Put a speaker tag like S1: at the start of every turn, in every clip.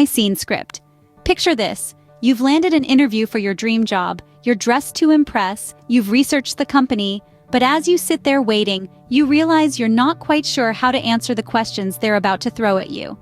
S1: Scene script. Picture this. You've landed an interview for your dream job, you're dressed to impress, you've researched the company, but as you sit there waiting, you realize you're not quite sure how to answer the questions they're about to throw at you.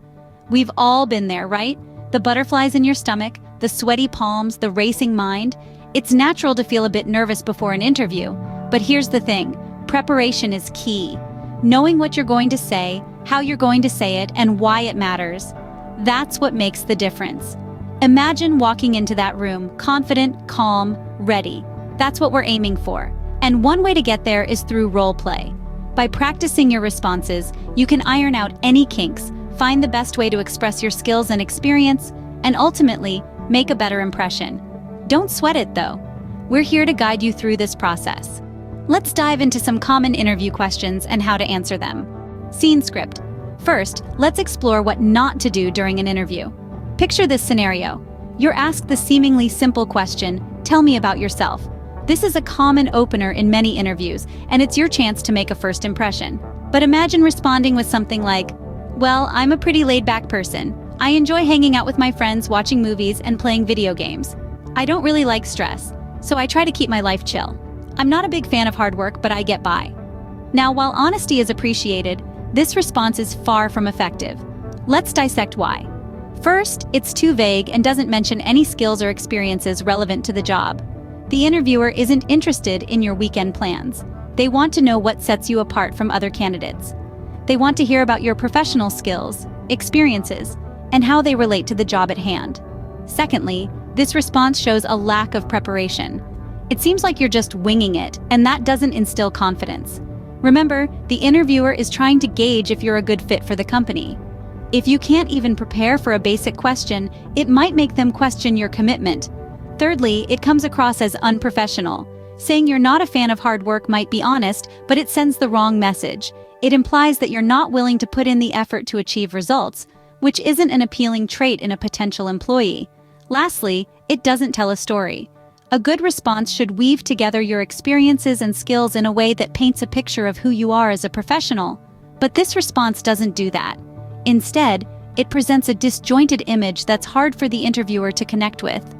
S1: We've all been there, right? The butterflies in your stomach, the sweaty palms, the racing mind. It's natural to feel a bit nervous before an interview, but here's the thing. Preparation is key. Knowing what you're going to say, how you're going to say it, and why it matters. That's what makes the difference. Imagine walking into that room, confident, calm, ready. That's what we're aiming for. And one way to get there is through role play. By practicing your responses, you can iron out any kinks, find the best way to express your skills and experience, and ultimately, make a better impression. Don't sweat it, though. We're here to guide you through this process. Let's dive into some common interview questions and how to answer them. Scene script. First, let's explore what not to do during an interview. Picture this scenario. You're asked the seemingly simple question, "Tell me about yourself." This is a common opener in many interviews, and it's your chance to make a first impression. But imagine responding with something like, "Well, I'm a pretty laid-back person. I enjoy hanging out with my friends, watching movies, and playing video games. I don't really like stress, so I try to keep my life chill. I'm not a big fan of hard work, but I get by." Now, while honesty is appreciated, this response is far from effective. Let's dissect why. First, it's too vague and doesn't mention any skills or experiences relevant to the job. The interviewer isn't interested in your weekend plans. They want to know what sets you apart from other candidates. They want to hear about your professional skills, experiences, and how they relate to the job at hand. Secondly, this response shows a lack of preparation. It seems like you're just winging it, and that doesn't instill confidence. Remember, the interviewer is trying to gauge if you're a good fit for the company. If you can't even prepare for a basic question, it might make them question your commitment. Thirdly, it comes across as unprofessional. Saying you're not a fan of hard work might be honest, but it sends the wrong message. It implies that you're not willing to put in the effort to achieve results, which isn't an appealing trait in a potential employee. Lastly, it doesn't tell a story. A good response should weave together your experiences and skills in a way that paints a picture of who you are as a professional. But this response doesn't do that. Instead, it presents a disjointed image that's hard for the interviewer to connect with.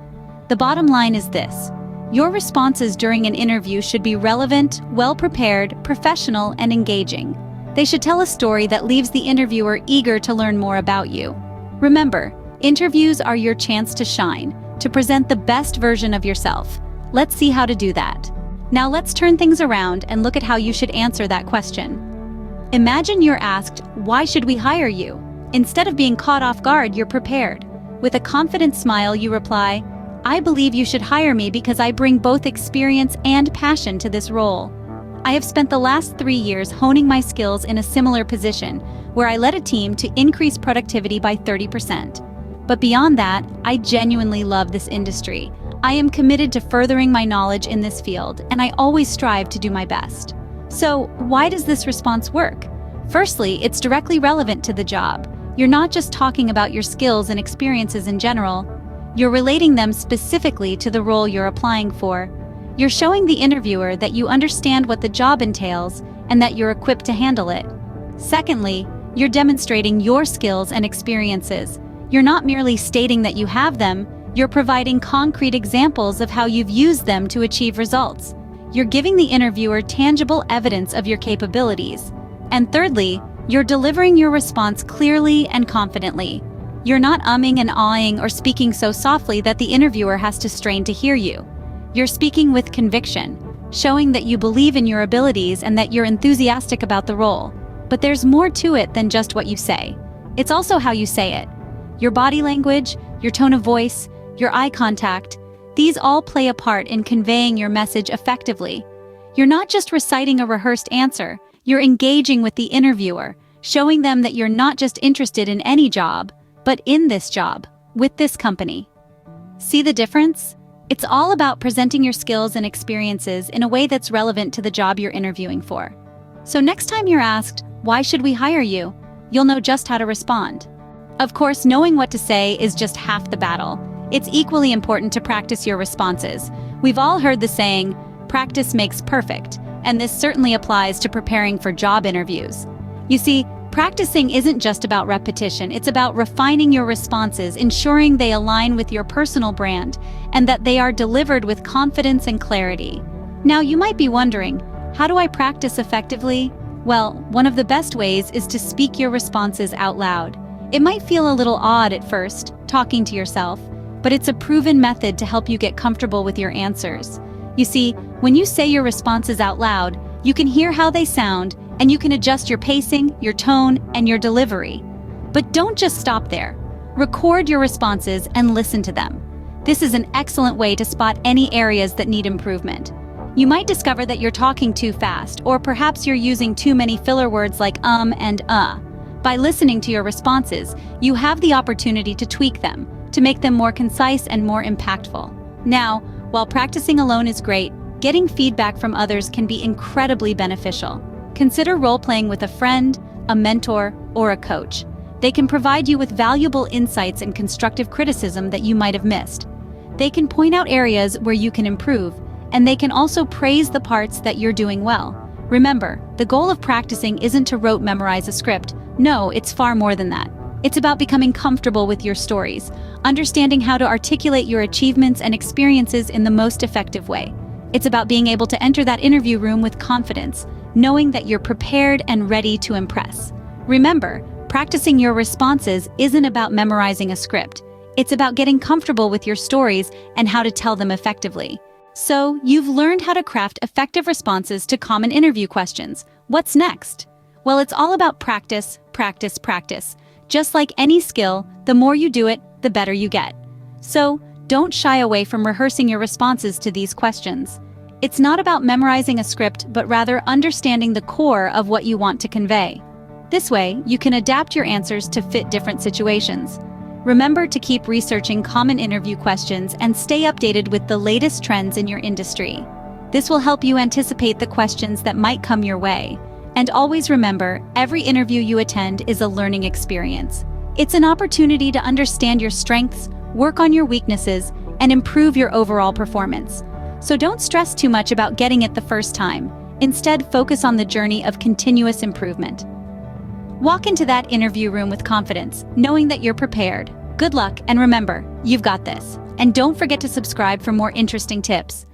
S1: The bottom line is this. Your responses during an interview should be relevant, well-prepared, professional, and engaging. They should tell a story that leaves the interviewer eager to learn more about you. Remember, interviews are your chance to shine, to present the best version of yourself. Let's see how to do that. Now let's turn things around and look at how you should answer that question. Imagine you're asked, "Why should we hire you?" Instead of being caught off guard, you're prepared. With a confident smile, you reply, "I believe you should hire me because I bring both experience and passion to this role. I have spent the last 3 years honing my skills in a similar position, where I led a team to increase productivity by 30%. But beyond that, I genuinely love this industry. I am committed to furthering my knowledge in this field, and I always strive to do my best." So, why does this response work? Firstly, it's directly relevant to the job. You're not just talking about your skills and experiences in general. You're relating them specifically to the role you're applying for. You're showing the interviewer that you understand what the job entails and that you're equipped to handle it. Secondly, you're demonstrating your skills and experiences. You're not merely stating that you have them, you're providing concrete examples of how you've used them to achieve results. You're giving the interviewer tangible evidence of your capabilities. And thirdly, you're delivering your response clearly and confidently. You're not umming and ahhing or speaking so softly that the interviewer has to strain to hear you. You're speaking with conviction, showing that you believe in your abilities and that you're enthusiastic about the role. But there's more to it than just what you say. It's also how you say it. Your body language, your tone of voice, your eye contact, these all play a part in conveying your message effectively. You're not just reciting a rehearsed answer, you're engaging with the interviewer, showing them that you're not just interested in any job, but in this job, with this company. See the difference? It's all about presenting your skills and experiences in a way that's relevant to the job you're interviewing for. So next time you're asked, "Why should we hire you?" you'll know just how to respond. Of course, knowing what to say is just half the battle. It's equally important to practice your responses. We've all heard the saying, "Practice makes perfect," and this certainly applies to preparing for job interviews. You see, Practicing isn't just about repetition, it's about refining your responses, ensuring they align with your personal brand, and that they are delivered with confidence and clarity. Now, you might be wondering, how do I practice effectively? Well, one of the best ways is to speak your responses out loud. It might feel a little odd at first, talking to yourself, but it's a proven method to help you get comfortable with your answers. You see, when you say your responses out loud, you can hear how they sound, and you can adjust your pacing, your tone, and your delivery. But don't just stop there. Record your responses and listen to them. This is an excellent way to spot any areas that need improvement. You might discover that you're talking too fast, or perhaps you're using too many filler words like and By listening to your responses, you have the opportunity to tweak them, to make them more concise and more impactful. Now, while practicing alone is great, getting feedback from others can be incredibly beneficial. Consider role-playing with a friend, a mentor, or a coach. They can provide you with valuable insights and constructive criticism that you might have missed. They can point out areas where you can improve, and they can also praise the parts that you're doing well. Remember, the goal of practicing isn't to rote memorize a script. No, it's far more than that. It's about becoming comfortable with your stories, understanding how to articulate your achievements and experiences in the most effective way. It's about being able to enter that interview room with confidence, knowing that you're prepared and ready to impress. Remember, practicing your responses isn't about memorizing a script. It's about getting comfortable with your stories and how to tell them effectively. So, you've learned how to craft effective responses to common interview questions. What's next? Well, it's all about practice, practice, practice. Just like any skill, the more you do it, the better you get. So, don't shy away from rehearsing your responses to these questions. It's not about memorizing a script, but rather understanding the core of what you want to convey. This way, you can adapt your answers to fit different situations. Remember to keep researching common interview questions and stay updated with the latest trends in your industry. This will help you anticipate the questions that might come your way. And always remember, every interview you attend is a learning experience. It's an opportunity to understand your strengths, work on your weaknesses, and improve your overall performance. So don't stress too much about getting it the first time. Instead, focus on the journey of continuous improvement. Walk into that interview room with confidence, knowing that you're prepared. Good luck, and remember, you've got this. And don't forget to subscribe for more interesting tips.